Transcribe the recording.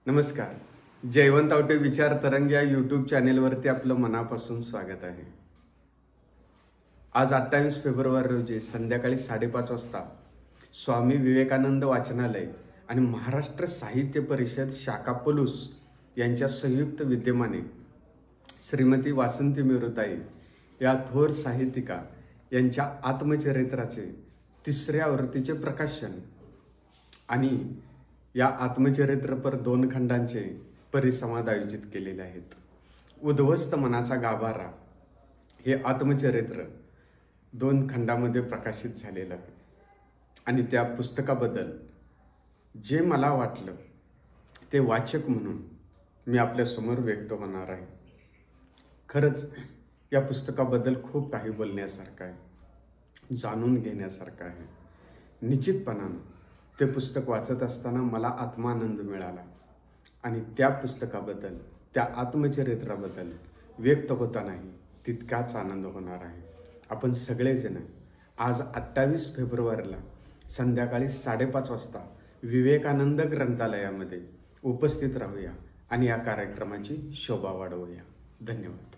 नमस्कार. जयवंत आवटे विचार तरंग या यूट्यूब चॅनेलवरती आपलं मनापासून स्वागत आहे. आज 28 फेब्रुवारी रोजी संध्याकाळी 5:30 वाजता स्वामी विवेकानंद वाचनालय आणि महाराष्ट्र साहित्य परिषद शाखा पलूस यांच्या संयुक्त विद्यमाने श्रीमती वासंती मिरुताई या थोर साहित्यिका यांच्या आत्मचरित्राचे 3ऱ्या आवृत्तीचे प्रकाशन आणि या आत्मचरित्रपर 2 खंडांचे परिसंवाद आयोजित केलेले आहेत. उद्ध्वस्त मनाचा गाभारा हे आत्मचरित्र 2 खंडामध्ये प्रकाशित झालेलं आहे आणि त्या पुस्तकाबद्दल जे मला वाटलं ते वाचक म्हणून मी आपल्या समोर व्यक्त होणार आहे. खरंच या पुस्तकाबद्दल खूप काही बोलण्यासारखं आहे, जाणून घेण्यासारखं आहे. निश्चितपणानं ते पुस्तक वाचत असताना मला आत्मानंद मिळाला आणि त्या पुस्तकाबद्दल, त्या आत्मचरित्राबद्दल व्यक्त होतानाही तितकाच आनंद होणार आहे. आपण सगळेजण आज 28 फेब्रुवारीला संध्याकाळी 5:30 वाजता विवेकानंद ग्रंथालयामध्ये उपस्थित राहूया आणि या कार्यक्रमाची शोभा वाढवूया. धन्यवाद.